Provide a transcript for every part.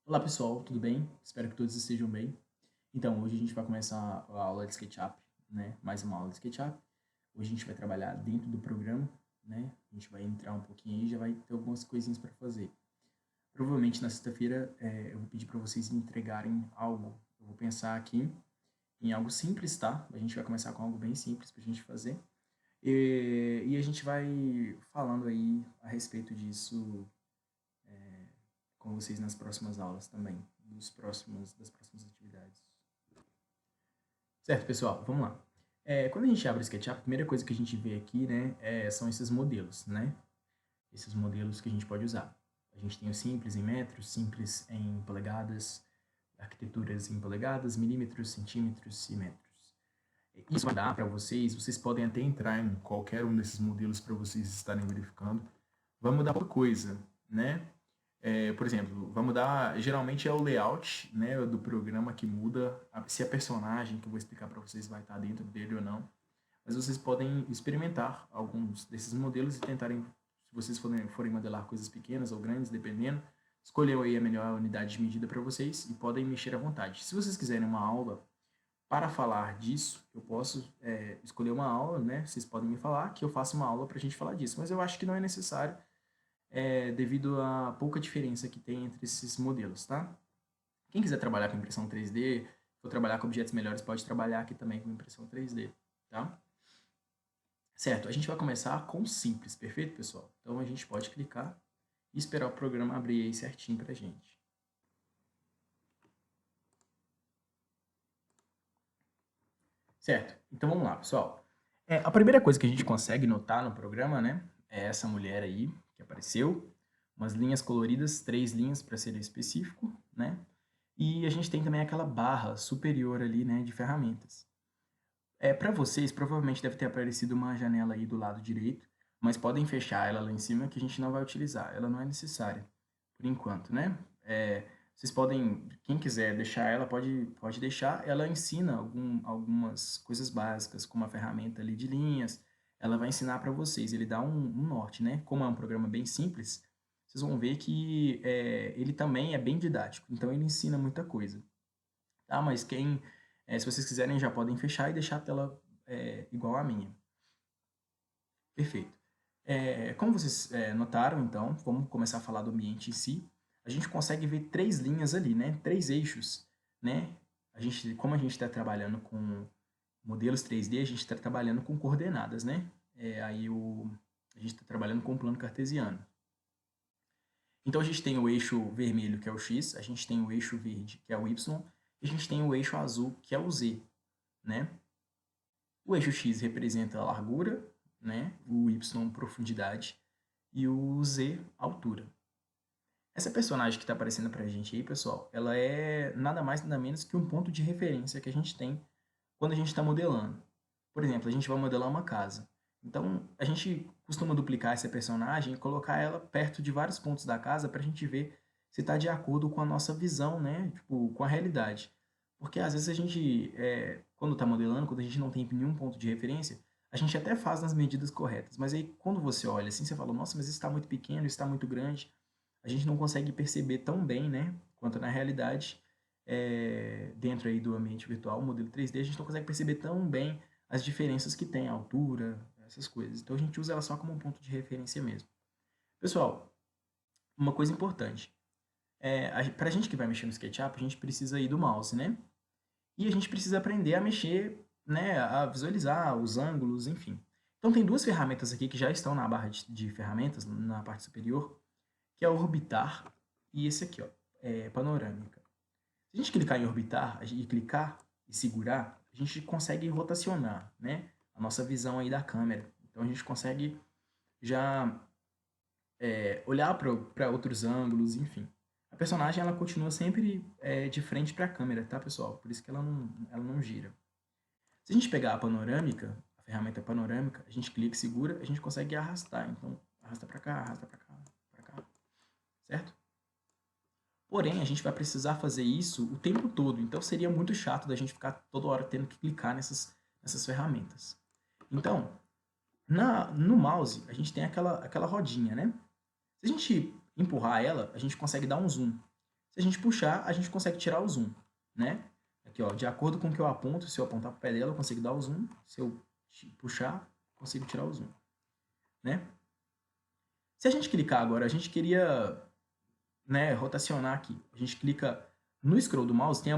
Olá pessoal, tudo bem? Espero que todos estejam bem. Então, hoje a gente vai começar a aula de SketchUp, né? Mais uma aula de SketchUp. Hoje a gente vai trabalhar dentro do programa, né? A gente vai entrar um pouquinho aí e já vai ter algumas coisinhas para fazer. Provavelmente na sexta-feira eu vou pedir para vocês me entregarem algo. Eu vou pensar aqui em algo simples, tá? A gente vai começar com algo bem simples para a gente fazer. E a gente vai falando aí a respeito disso com vocês nas próximas aulas também, das próximas atividades. Certo, pessoal, vamos lá. Quando a gente abre o SketchUp, a primeira coisa que a gente vê aqui, né, são esses modelos, né? Esses modelos que a gente pode usar. A gente tem o simples em metros, simples em polegadas, arquiteturas em polegadas, milímetros, centímetros e metros. Isso vai dar para vocês podem até entrar em qualquer um desses modelos para vocês estarem verificando. Vai mudar por coisa, né? Por exemplo, vai mudar, geralmente é o layout, né, do programa que muda, se a personagem que eu vou explicar para vocês vai estar dentro dele ou não. Mas vocês podem experimentar alguns desses modelos e tentarem, se vocês forem modelar coisas pequenas ou grandes, dependendo, escolher aí a melhor unidade de medida para vocês e podem mexer à vontade. Se vocês quiserem uma aula para falar disso, eu posso escolher uma aula, né? Vocês podem me falar que eu faço uma aula para a gente falar disso, mas eu acho que não é necessário devido à pouca diferença que tem entre esses modelos, tá? Quem quiser trabalhar com impressão 3D, ou trabalhar com objetos melhores, pode trabalhar aqui também com impressão 3D, tá? Certo, a gente vai começar com simples, perfeito, pessoal? Então a gente pode clicar e esperar o programa abrir aí certinho pra gente. Certo, então vamos lá, pessoal. A primeira coisa que a gente consegue notar no programa, né, é essa mulher aí que apareceu, umas linhas coloridas, 3 linhas para ser específico, né? E a gente tem também aquela barra superior ali, né, de ferramentas. Para vocês, provavelmente deve ter aparecido uma janela aí do lado direito, mas podem fechar ela lá em cima que a gente não vai utilizar. Ela não é necessária, por enquanto, né? Vocês podem, quem quiser deixar ela, pode deixar. Ela ensina algumas coisas básicas, como a ferramenta ali de linhas. Ela vai ensinar para vocês, ele dá um norte, né? Como é um programa bem simples, vocês vão ver que ele também é bem didático, então ele ensina muita coisa. Tá? Mas se vocês quiserem, já podem fechar e deixar a tela igual à minha. Perfeito. Como vocês notaram, então, vamos começar a falar do ambiente em si. A gente consegue ver 3 linhas ali, né? 3 eixos, né? Como a gente está trabalhando com modelos 3D, a gente está trabalhando com coordenadas, né? A gente está trabalhando com o plano cartesiano. Então a gente tem o eixo vermelho, que é o x, a gente tem o eixo verde, que é o y, e a gente tem o eixo azul, que é o z, né? O eixo x representa a largura, né? O y profundidade e o z altura. Essa personagem que está aparecendo para a gente aí, pessoal, ela é nada mais nada menos que um ponto de referência que a gente tem quando a gente está modelando. Por exemplo, a gente vai modelar uma casa. Então, a gente costuma duplicar essa personagem e colocar ela perto de vários pontos da casa para a gente ver se está de acordo com a nossa visão, né? Tipo, com a realidade. Porque às vezes a gente, quando está modelando, quando a gente não tem nenhum ponto de referência, a gente até faz nas medidas corretas. Mas aí, quando você olha assim, você fala, nossa, mas isso está muito pequeno, isso está muito grande. A gente não consegue perceber tão bem, né? Quanto na realidade, dentro aí do ambiente virtual, o modelo 3D, a gente não consegue perceber tão bem as diferenças que tem, a altura, essas coisas. Então a gente usa ela só como um ponto de referência mesmo. Pessoal, uma coisa importante. Para a gente que vai mexer no SketchUp, a gente precisa ir do mouse, né? E a gente precisa aprender a mexer, né? A visualizar os ângulos, enfim. Então tem duas ferramentas aqui que já estão na barra de ferramentas, na parte superior, que é o orbitar e esse aqui, ó, panorâmica. Se a gente clicar em orbitar e clicar e segurar, a gente consegue rotacionar, né, a nossa visão aí da câmera. Então a gente consegue já olhar para outros ângulos, enfim. A personagem ela continua sempre de frente para a câmera, tá, pessoal? Por isso que ela não gira. Se a gente pegar a panorâmica, a ferramenta panorâmica, a gente clica e segura, a gente consegue arrastar. Então, arrasta para cá, arrasta para cá, certo? Porém, a gente vai precisar fazer isso o tempo todo, então seria muito chato da gente ficar toda hora tendo que clicar nessas ferramentas. Então, no mouse, a gente tem aquela rodinha, né? Se a gente empurrar ela, a gente consegue dar um zoom. Se a gente puxar, a gente consegue tirar o zoom, né? Aqui, ó, de acordo com o que eu aponto, se eu apontar para o pé dela, eu consigo dar o zoom. Se eu puxar, consigo tirar o zoom, né? Se a gente clicar agora, a gente queria, né, rotacionar aqui. A gente clica no scroll do mouse, tem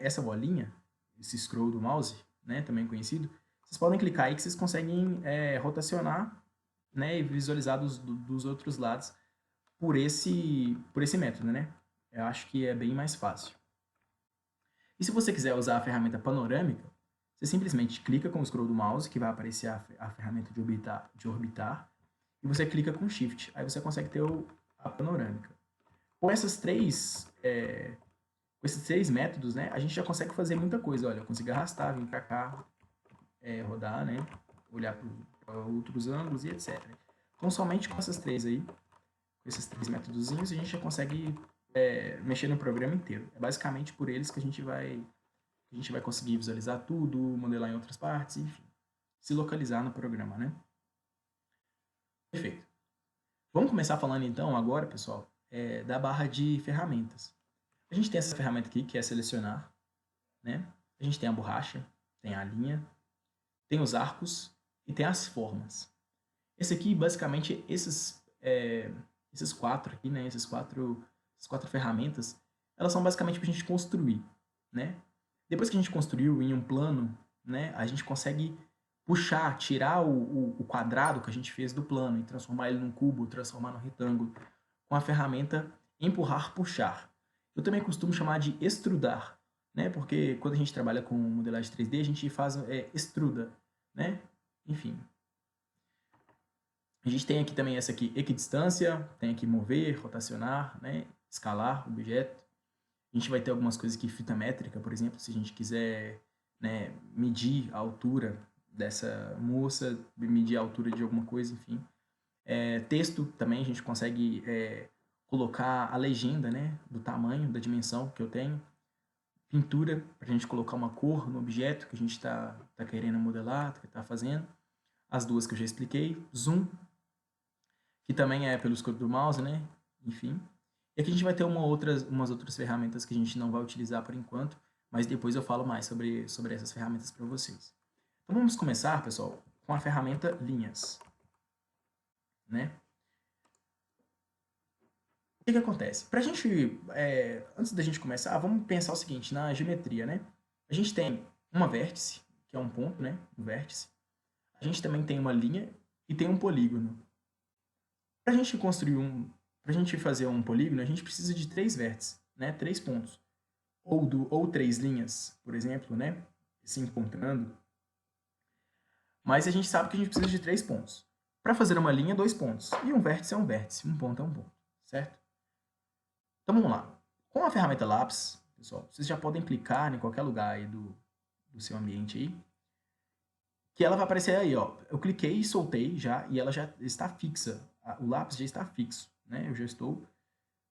essa bolinha, esse scroll do mouse, né, também conhecido. Vocês podem clicar aí que vocês conseguem rotacionar, né, e visualizar dos outros lados por esse método, né? Eu acho que é bem mais fácil. E se você quiser usar a ferramenta panorâmica, você simplesmente clica com o scroll do mouse, que vai aparecer a ferramenta de orbitar, e você clica com Shift. Aí você consegue ter a panorâmica. Com esses três métodos, né, a gente já consegue fazer muita coisa. Olha, eu consigo arrastar, vir para cá, rodar, né, olhar para outros ângulos e etc. Então, somente com essas três aí, com esses três métodozinhos, a gente já consegue mexer no programa inteiro. É basicamente por eles que a gente vai conseguir visualizar tudo, modelar em outras partes, enfim, se localizar no programa, né? Perfeito. Vamos começar falando então agora, pessoal, da barra de ferramentas. A gente tem essa ferramenta aqui, que é selecionar, né? A gente tem a borracha, tem a linha, tem os arcos e tem as formas. Esse aqui, basicamente, esses quatro aqui, né? Essas quatro ferramentas, elas são basicamente para a gente construir, né? Depois que a gente construiu em um plano, né? A gente consegue puxar, tirar o quadrado que a gente fez do plano e transformar ele num cubo, transformar num retângulo, com a ferramenta empurrar, puxar. Eu também costumo chamar de extrudar, né? Porque quando a gente trabalha com modelagem 3D, a gente faz extruda, né? Enfim. A gente tem aqui também essa aqui, equidistância, tem aqui mover, rotacionar, né? Escalar objeto. A gente vai ter algumas coisas aqui, fita métrica, por exemplo, se a gente quiser, né, medir a altura dessa moça, medir a altura de alguma coisa, enfim. Texto também, a gente consegue colocar a legenda, né, do tamanho, da dimensão que eu tenho. Pintura, para a gente colocar uma cor no objeto que a gente está querendo modelar, que está fazendo. As duas que eu já expliquei. Zoom, que também é pelo escolho do mouse, né, enfim. E aqui a gente vai ter umas outras ferramentas que a gente não vai utilizar por enquanto, mas depois eu falo mais sobre essas ferramentas para vocês. Então vamos começar, pessoal, com a ferramenta linhas, né? O que acontece? Pra gente, antes da gente começar, vamos pensar o seguinte, na geometria, né? A gente tem uma vértice, que é um ponto, né? Um vértice. A gente também tem uma linha e tem um polígono. Pra gente pra gente fazer um polígono, a gente precisa de 3 vértices, né? 3 pontos. Ou 3 linhas, por exemplo, né? Se encontrando. Mas a gente sabe que a gente precisa de 3 pontos. Para fazer uma linha, 2 pontos. E um vértice é um vértice, um ponto é um ponto, certo? Então vamos lá. Com a ferramenta lápis, pessoal, vocês já podem clicar em qualquer lugar aí do seu ambiente aí, que ela vai aparecer aí, ó. Eu cliquei e soltei já, e ela já está fixa. O lápis já está fixo, né? Eu já estou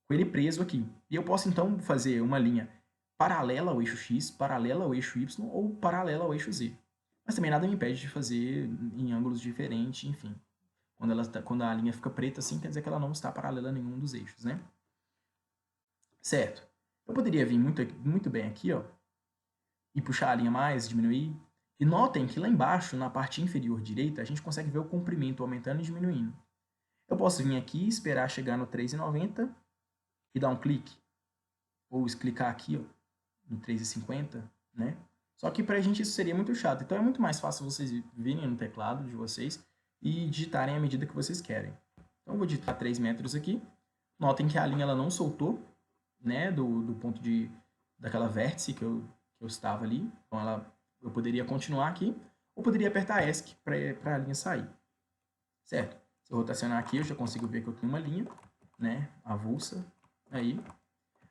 com ele preso aqui. E eu posso então fazer uma linha paralela ao eixo X, paralela ao eixo Y ou paralela ao eixo Z. Mas também nada me impede de fazer em ângulos diferentes, enfim. Quando a linha fica preta assim, quer dizer que ela não está paralela a nenhum dos eixos, né? Certo. Eu poderia vir muito bem aqui, ó, e puxar a linha mais, diminuir. E notem que lá embaixo, na parte inferior direita, a gente consegue ver o comprimento aumentando e diminuindo. Eu posso vir aqui, esperar chegar no 3,90 e dar um clique. Ou clicar aqui, ó, no 3,50, né? Só que pra gente isso seria muito chato. Então é muito mais fácil vocês virem no teclado de vocês e digitarem a medida que vocês querem. Então eu vou digitar 3 metros aqui. Notem que a linha ela não soltou, né, do ponto daquela vértice que eu estava ali. Então eu poderia continuar aqui ou poderia apertar ESC para a linha sair. Certo? Se eu rotacionar aqui, eu já consigo ver que eu tenho uma linha, né, avulsa aí.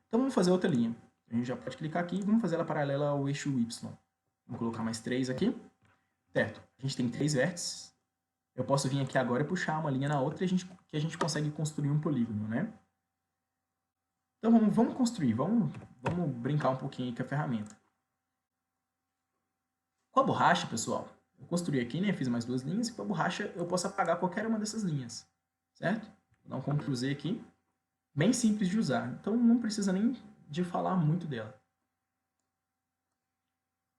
Então vamos fazer outra linha. A gente já pode clicar aqui e vamos fazer ela paralela ao eixo Y. Vou colocar mais 3 aqui. Certo? A gente tem 3 vértices. Eu posso vir aqui agora e puxar uma linha na outra e a gente consegue construir um polígono, né? Então vamos construir, vamos brincar um pouquinho aí com a ferramenta. Com a borracha, pessoal, eu construí aqui, né? Fiz mais 2 linhas e com a borracha eu posso apagar qualquer uma dessas linhas, certo? Vou dar um Ctrl Z aqui, bem simples de usar. Então não precisa nem de falar muito dela.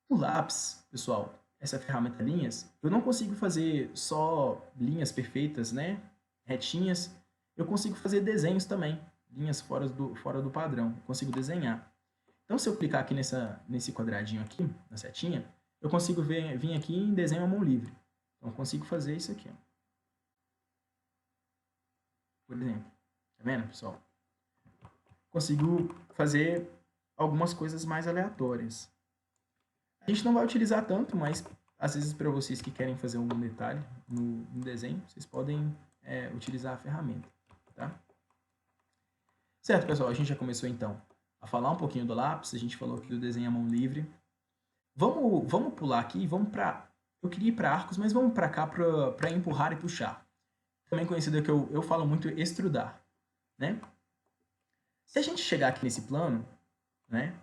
O lápis, pessoal, essa ferramenta linhas, eu não consigo fazer só linhas perfeitas, né? Retinhas. Eu consigo fazer desenhos também, linhas fora do padrão. Eu consigo desenhar. Então, se eu clicar aqui nesse quadradinho aqui, na setinha, eu consigo vir aqui em desenho à mão livre. Então, eu consigo fazer isso aqui, ó. Por exemplo. Tá vendo, pessoal? Consigo fazer algumas coisas mais aleatórias. A gente não vai utilizar tanto, mas às vezes para vocês que querem fazer algum detalhe no desenho, vocês podem utilizar a ferramenta, tá? Certo, pessoal, a gente já começou então a falar um pouquinho do lápis, a gente falou aqui do desenho à mão livre. Vamos pular aqui, vamos para... Eu queria ir para arcos, mas vamos para cá para empurrar e puxar. Também conhecido que eu falo muito extrudar, né? Se a gente chegar aqui nesse plano, né,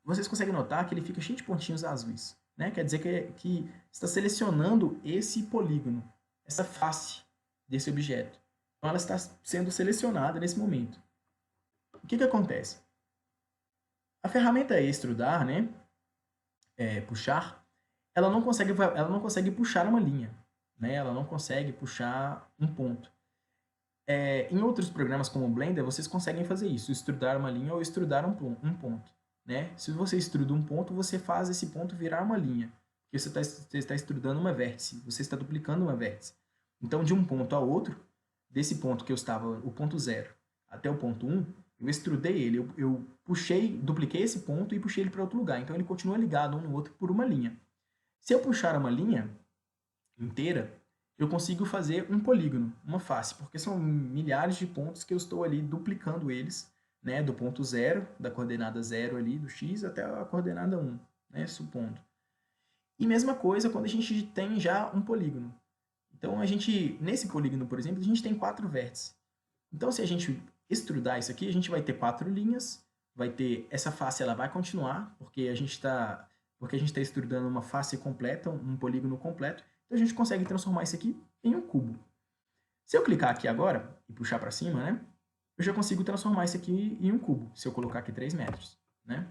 vocês conseguem notar que ele fica cheio de pontinhos azuis, né? Quer dizer que está selecionando esse polígono, essa face desse objeto. Então ela está sendo selecionada nesse momento. O que acontece? A ferramenta extrudar, né, puxar, ela não consegue puxar uma linha, né? Ela não consegue puxar um ponto. Em outros programas como o Blender, vocês conseguem fazer isso, extrudar uma linha ou extrudar um ponto. Né? Se você extruda um ponto, você faz esse ponto virar uma linha, porque você está extrudando uma vértice, você está duplicando uma vértice. Então, de um ponto a outro, desse ponto que eu estava, o ponto 0, até o ponto 1, eu extrudei ele, eu dupliquei esse ponto e puxei ele para outro lugar. Então, ele continua ligado um no outro por uma linha. Se eu puxar uma linha inteira, eu consigo fazer um polígono, uma face, porque são milhares de pontos que eu estou ali duplicando eles, né, do ponto 0, da coordenada 0 ali, do x, até a coordenada 1, né, supondo. E mesma coisa quando a gente tem já um polígono. Então, nesse polígono, por exemplo, a gente tem 4 vértices. Então, se a gente extrudar isso aqui, a gente vai ter 4 linhas, vai ter essa face, ela vai continuar, porque a gente está extrudando uma face completa, um polígono completo. Então, a gente consegue transformar isso aqui em um cubo. Se eu clicar aqui agora e puxar para cima, né, eu já consigo transformar isso aqui em um cubo, se eu colocar aqui 3 metros, né?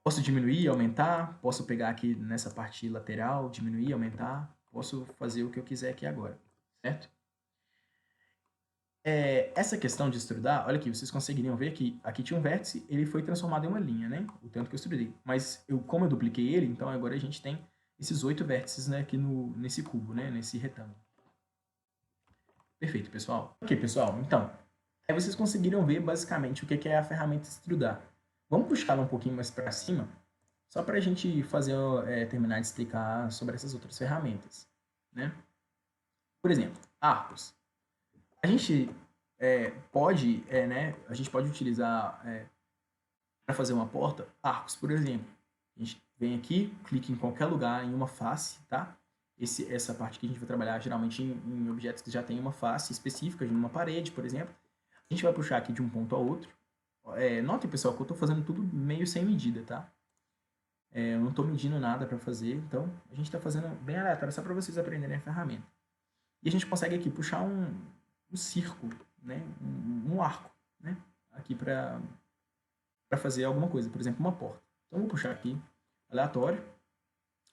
Posso diminuir, aumentar, posso pegar aqui nessa parte lateral, diminuir, aumentar, posso fazer o que eu quiser aqui agora, certo? Essa questão de extrudar, olha aqui, vocês conseguiriam ver que aqui tinha um vértice, ele foi transformado em uma linha, né? O tanto que eu extrudei. Mas como eu dupliquei ele, então agora a gente tem esses 8 vértices, né, aqui nesse cubo, né, nesse retângulo. Perfeito, pessoal. Ok, pessoal, então, aí vocês conseguiram ver basicamente o que é a ferramenta extrudar. Vamos puxar ela um pouquinho mais para cima, só para a gente terminar de explicar sobre essas outras ferramentas, né? Por exemplo, arcos. A gente pode utilizar para fazer uma porta, arcos, por exemplo. A gente vem aqui, clica em qualquer lugar, em uma face, tá? Essa parte que a gente vai trabalhar geralmente em objetos que já tem uma face específica, numa parede, por exemplo. A gente vai puxar aqui de um ponto a outro. Notem, pessoal, que eu estou fazendo tudo meio sem medida, tá? Eu não estou medindo nada para fazer, então a gente está fazendo bem aleatório, só para vocês aprenderem a ferramenta. E a gente consegue aqui puxar um círculo, né? Um arco, né? Aqui para fazer alguma coisa, por exemplo, uma porta. Então, eu vou puxar aqui, aleatório,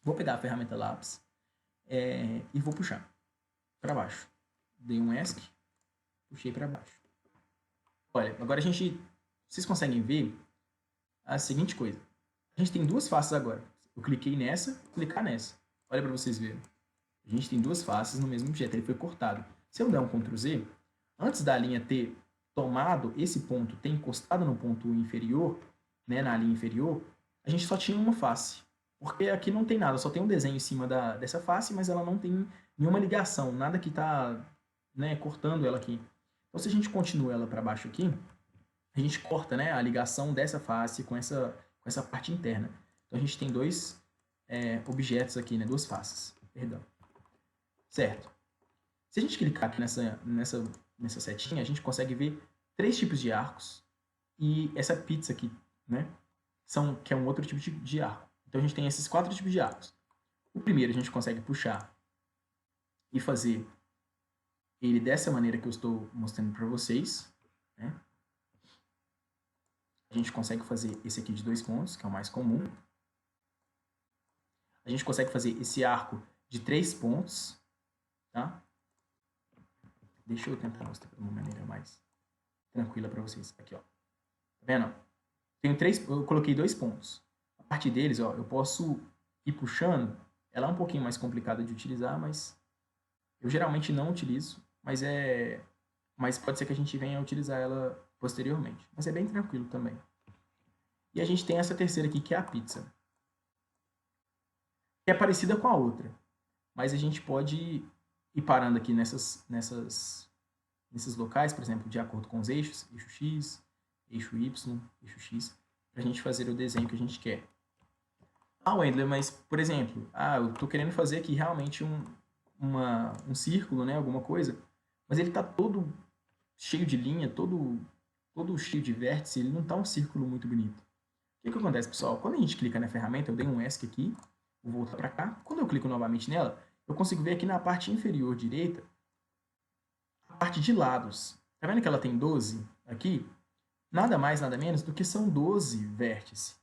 vou pegar a ferramenta lápis, e vou puxar para baixo. Dei um ESC, puxei para baixo. Olha, agora vocês conseguem ver a seguinte coisa. A gente tem duas faces agora. Eu cliquei nessa, clicar nessa. Olha para vocês verem. A gente tem duas faces no mesmo objeto, ele foi cortado. Se eu der um Ctrl Z, antes da linha ter tomado esse ponto, ter encostado no ponto inferior, né, na linha inferior, a gente só tinha uma face. Porque aqui não tem nada, só tem um desenho em cima dessa face, mas ela não tem nenhuma ligação, nada que está, né, cortando ela aqui. Então, se a gente continua ela para baixo aqui, a gente corta, né, a ligação dessa face com essa parte interna. Então, a gente tem dois objetos aqui, né, duas faces. Perdão. Certo. Se a gente clicar aqui nessa setinha, a gente consegue ver 3 tipos de arcos e essa pizza aqui, né, que é um outro tipo de arco. Então, a gente tem esses 4 tipos de arcos. O primeiro a gente consegue puxar e fazer ele dessa maneira que eu estou mostrando para vocês, né? A gente consegue fazer esse aqui de 2 pontos, que é o mais comum. A gente consegue fazer esse arco de 3 pontos, tá? Deixa eu tentar mostrar de uma maneira mais tranquila para vocês. Aqui, ó. Tá vendo? Eu coloquei 2 pontos. A partir deles, ó, eu posso ir puxando. Ela é um pouquinho mais complicada de utilizar, mas eu geralmente não utilizo, mas pode ser que a gente venha a utilizar ela posteriormente. Mas é bem tranquilo também. E a gente tem essa terceira aqui, que é a pizza. Que é parecida com a outra. Mas a gente pode ir parando aqui nesses locais, por exemplo, de acordo com os eixos, eixo X, eixo Y, eixo X, para a gente fazer o desenho que a gente quer. Ah, Wendler, mas, por exemplo, eu estou querendo fazer aqui realmente um círculo, né, alguma coisa, mas ele está todo cheio de linha, todo cheio de vértice, ele não está um círculo muito bonito. O que acontece, pessoal? Quando a gente clica na ferramenta, eu dei um ESC aqui, vou voltar para cá. Quando eu clico novamente nela, eu consigo ver aqui na parte inferior direita, a parte de lados. Tá vendo que ela tem 12 aqui? Nada mais, nada menos do que são 12 vértices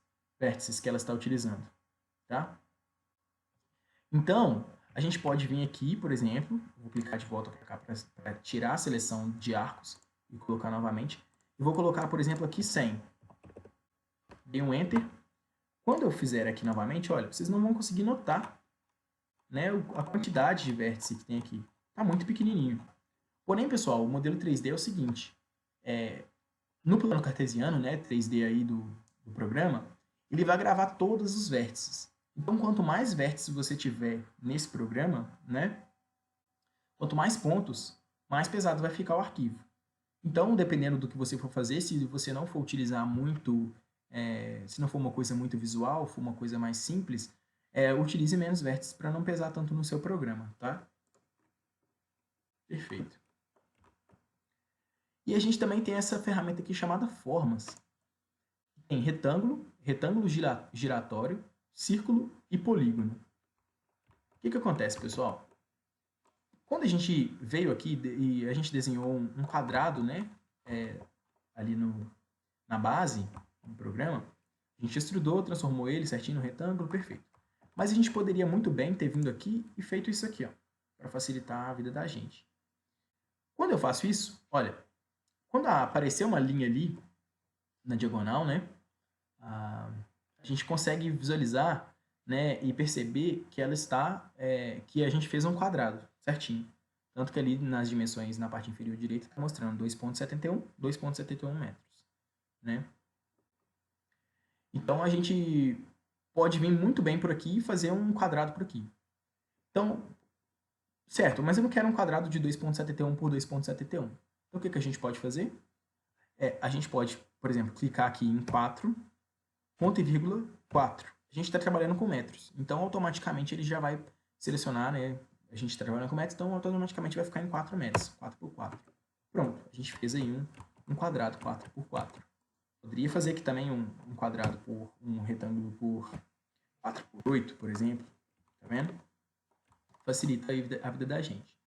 que ela está utilizando. Tá? Então, a gente pode vir aqui, por exemplo, vou clicar de volta para cá para tirar a seleção de arcos e colocar novamente. E vou colocar, por exemplo, aqui 100. Dei um Enter. Quando eu fizer aqui novamente, olha, vocês não vão conseguir notar, né, a quantidade de vértices que tem aqui. Está muito pequenininho. Porém, pessoal, o modelo 3D é o seguinte. No plano cartesiano, né, 3D aí do programa, ele vai gravar todos os vértices. Então, quanto mais vértices você tiver nesse programa, né, quanto mais pontos, mais pesado vai ficar o arquivo. Então, dependendo do que você for fazer, se você não for utilizar muito, se não for uma coisa muito visual, for uma coisa mais simples, utilize menos vértices para não pesar tanto no seu programa, tá? Perfeito. E a gente também tem essa ferramenta aqui chamada Formas. Tem retângulo, retângulo giratório, círculo e polígono. O que acontece, pessoal? Quando a gente veio aqui e a gente desenhou um quadrado, né, ali na base do programa, a gente estrudou, transformou ele certinho no retângulo, perfeito. Mas a gente poderia muito bem ter vindo aqui e feito isso aqui, ó, para facilitar a vida da gente. Quando eu faço isso, olha, quando aparecer uma linha ali na diagonal, né, a gente consegue visualizar, né, e perceber que ela está, que a gente fez um quadrado, certinho. Tanto que ali nas dimensões, na parte inferior direita, está mostrando 2,71 metros, né? Então, a gente pode vir muito bem por aqui e fazer um quadrado por aqui. Então, certo, mas eu não quero um quadrado de 2,71 por 2,71. Então, o que a gente pode fazer? A gente pode, por exemplo, clicar aqui em 4, ponto e vírgula 4. A gente está trabalhando com metros, então automaticamente ele já vai selecionar, né? A gente está trabalhando com metros, então automaticamente vai ficar em 4 metros, 4 por 4. Pronto, a gente fez aí um quadrado 4 por 4. Poderia fazer aqui também um quadrado por um retângulo por 4 por 8, por exemplo. Tá vendo? Facilita a vida da gente.